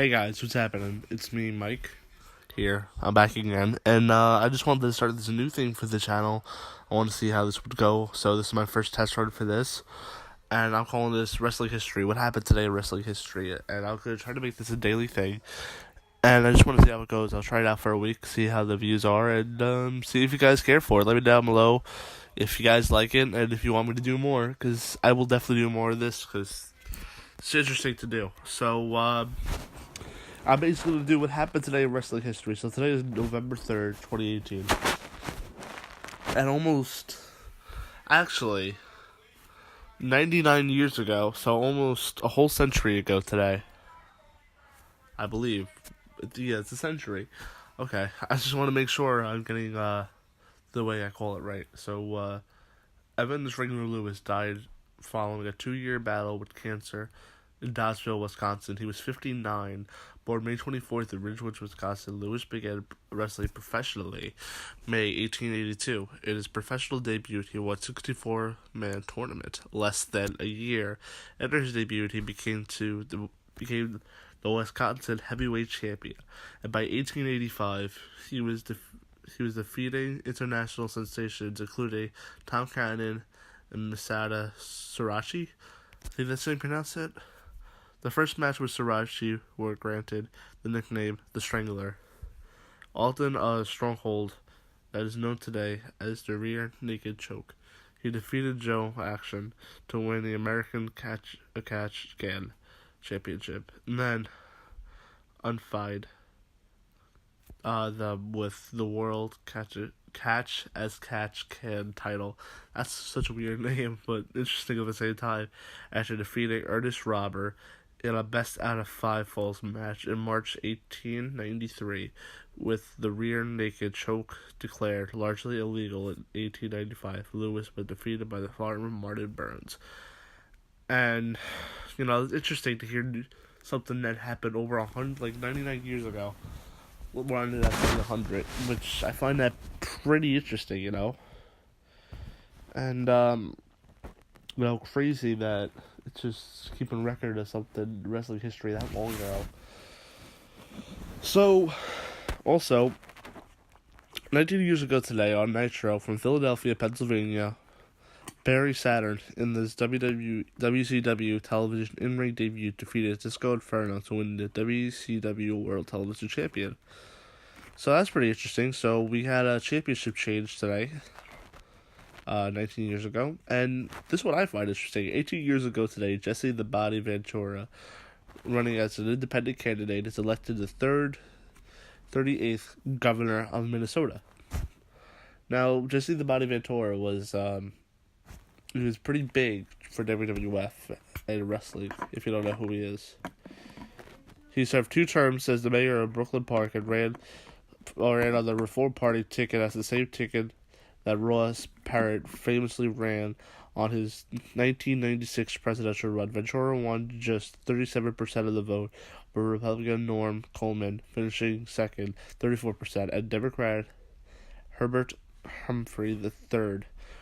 Hey guys, what's happening? It's me, Mike, here. I'm back again, and I just wanted to start this new thing for the channel. I want to see how this would go, so this is my first test run for this, and I'm calling this Wrestling History. What happened today in Wrestling History? And I'm going to try to make this a daily thing, and I just want to see how it goes. I'll try it out for a week, see how the views are, and see if you guys care for it. Let me down below if you guys like it, and if you want me to do more, because I will definitely do more of this, because it's interesting to do. So, I'm basically going to do what happened today in wrestling history. So today is November 3rd, 2018. And actually, 99 years ago, so almost a whole century ago today, I believe. Yeah, it's a century. Okay, I just want to make sure I'm getting the way I call it right. So, Evans Ringler Lewis died following a 2-year battle with cancer in Dodgeville, Wisconsin. He was 59. Born May 24th in Ridgewood, Wisconsin, Lewis began wrestling professionally May 1882. In his professional debut, he won a 64-man tournament. Less than a year after his debut, he became the Wisconsin heavyweight champion. And by 1885, he was defeating international sensations, including Tom Cannon and Masada Sorachi. I think that's how you pronounce it. The first match with Sorachi were granted the nickname The Strangler. Alton, a stronghold that is known today as the Rear Naked Choke. He defeated Joe Action to win the American Catch Can Championship. And then, unfied with the World Catch Can title. That's such a weird name, but interesting at the same time. After defeating Ernest Robber in a best out of 5 falls match in March 1893, with the rear naked choke declared largely illegal in 1895. Lewis was defeated by the fireman Martin Burns. And, it's interesting to hear something that happened over 99 years ago. We're on to that 100, which I find that pretty interesting, And, crazy that it's just keeping record of something wrestling history that long ago. So, also, 19 years ago today on Nitro from Philadelphia, Pennsylvania, Barry Saturn in this WCW television in-ring debut defeated Disco Inferno to win the WCW World Television Champion. So that's pretty interesting. So we had a championship change today. 19 years ago, and this is what I find interesting. 18 years ago today, Jesse the Body Ventura, running as an independent candidate, is elected the 38th governor of Minnesota. Now, Jesse the Body Ventura was pretty big for WWF and wrestling, if you don't know who he is. He served 2 terms as the mayor of Brooklyn Park and ran on the Reform Party ticket as the same ticket that Ross Perot famously ran on his 1996 presidential run. Ventura won just 37% of the vote, but Republican Norm Coleman finishing second, 34%, and Democrat Herbert Humphrey III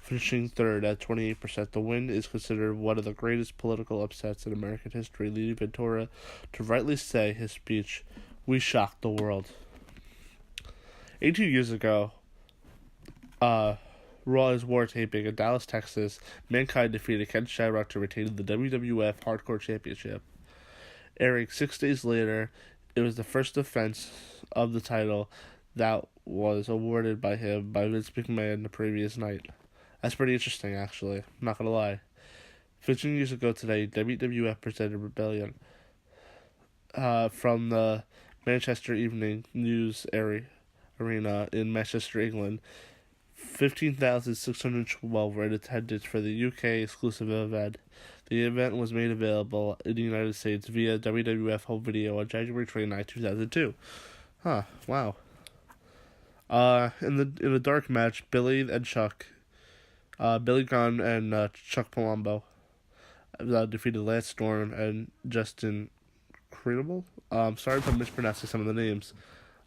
finishing third at 28%. The win is considered one of the greatest political upsets in American history, leading Ventura to rightly say his speech, "We shocked the world." 18 years ago, Raw's War taping in Dallas, Texas, Mankind defeated Ken Shamrock to retain the WWF Hardcore Championship. Airing 6 days later, it was the first defense of the title that was awarded by him by Vince McMahon the previous night. That's pretty interesting, actually. I'm not gonna lie. 15 years ago today, WWF presented Rebellion from the Manchester Evening News Arena in Manchester, England. 15,612 were in attendance for the UK exclusive event. The event was made available in the United States via WWF Home Video on January 29, 2002. Huh, wow. In the dark match, Billy Gunn and Chuck Palumbo defeated Lance Storm and Justin Credible. Sorry if I'm mispronouncing some of the names.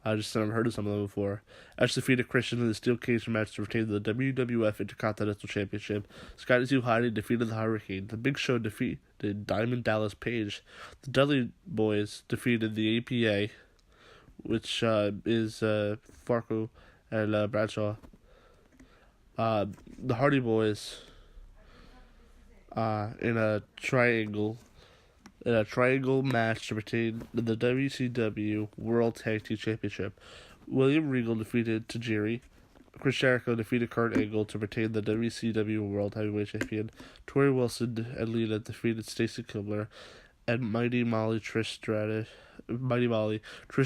I just never heard of some of them before. Edge defeated Christian in the steel cage match to retain the WWF Intercontinental Championship. Scotty 2 Hotty defeated the Hurricane. The Big Show defeated Diamond Dallas Page. The Dudley Boys defeated the APA, which is Farco and Bradshaw. The Hardy Boys in a triangle match to retain the WCW World Tag Team Championship. William Regal defeated Tajiri. Chris Jericho defeated Kurt Angle to retain the WCW World Heavyweight Champion. Tori Wilson and Lita defeated Stacy Kibler. And Mighty Molly Trish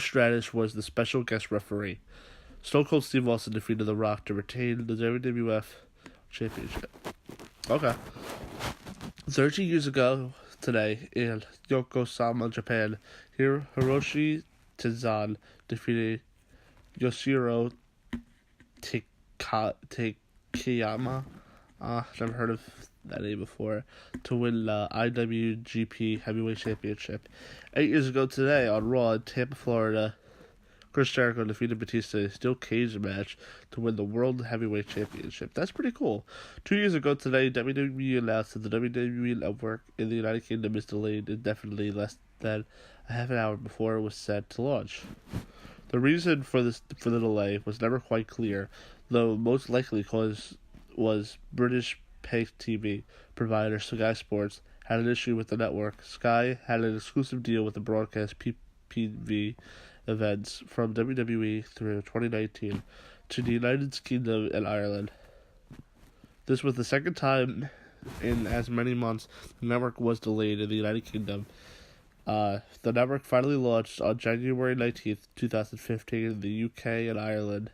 Stratus was the special guest referee. Stone Cold Steve Austin defeated The Rock to retain the WWF Championship. Okay. 13 years ago today in Yokohama, Japan, Hiroshi Tenzan defeated Yoshiro Takayama. Never heard of that name before, to win the IWGP Heavyweight Championship. 8 years ago today on Raw in Tampa, Florida, Chris Jericho defeated Batista in a steel cage match to win the World Heavyweight Championship. That's pretty cool. 2 years ago today, WWE announced that the WWE Network in the United Kingdom is delayed indefinitely less than a half an hour before it was set to launch. The reason for the delay was never quite clear, though most likely cause was British pay TV provider Sky Sports had an issue with the network. Sky had an exclusive deal with the broadcast PPV events from WWE through 2019 to the United Kingdom and Ireland. This was the second time in as many months the network was delayed in the United Kingdom. The network finally launched on January 19th, 2015 in the UK and Ireland,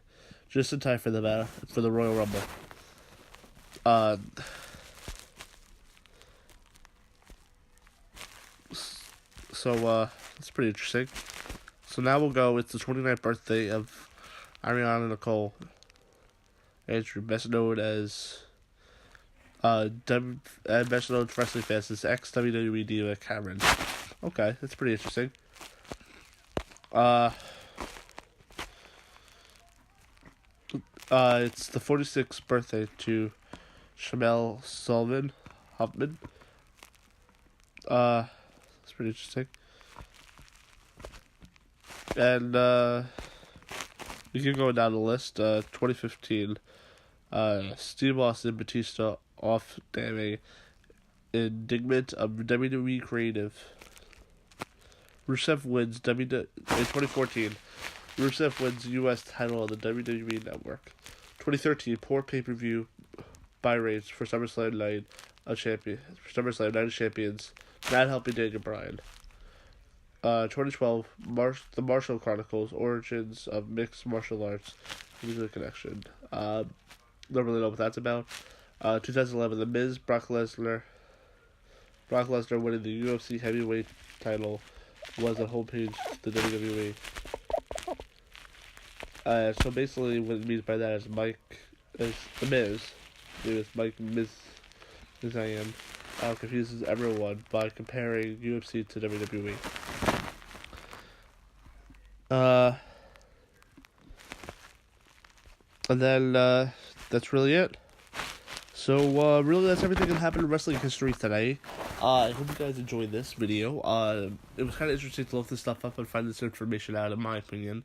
just in time for the Royal Rumble. So it's pretty interesting. So now we'll go. It's the 29th birthday of Ariana Nicole Andrew, best known as best known to wrestling fans as ex-WWE diva Cameron. Okay, that's pretty interesting. It's the 46th birthday to Shamel Sullivan Huffman. That's pretty interesting. And you can go down the list. 2015, Steve Austin Batista off damning indictment of WWE Creative. Rusev wins in 2014. Rusev wins U.S. title on the WWE Network. 2013, poor pay-per-view buy rates for SummerSlam Night of Champions, not helping Daniel Bryan. 2012, The Marshall Chronicles, Origins of Mixed Martial Arts, Music Connection. Don't really know what that's about. 2011, The Miz, Brock Lesnar winning the UFC Heavyweight title was on homepage the WWE. So basically what it means by that is The Miz. It was Mike Mizayan. Confuses everyone by comparing UFC to WWE. And then that's really it. So really that's everything that happened in wrestling history today. I hope you guys enjoyed this video. It was kind of interesting to look this stuff up and find this information out, in my opinion.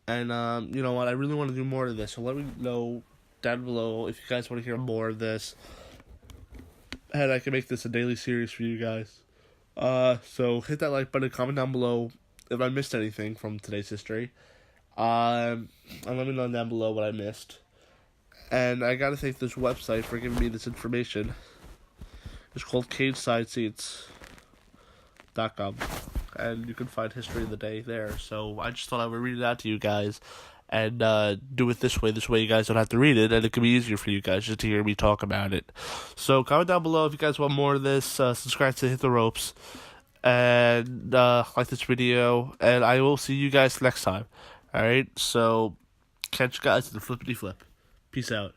And you know what, I really want to do more of this, so let me know down below if you guys want to hear more of this, and I can make this a daily series for you guys. So hit that like button, comment down below if I missed anything from today's history, and let me know down below what I missed. And I gotta thank this website for giving me this information. It's called CageSideSeats.com, and you can find history of the day there. So I just thought I would read it out to you guys, and do it this way. This way you guys don't have to read it, and it can be easier for you guys just to hear me talk about it. So comment down below if you guys want more of this. Subscribe to Hit the Ropes, and like this video, and I will see you guys next time. Alright, so catch you guys in the flippity flip. Peace out.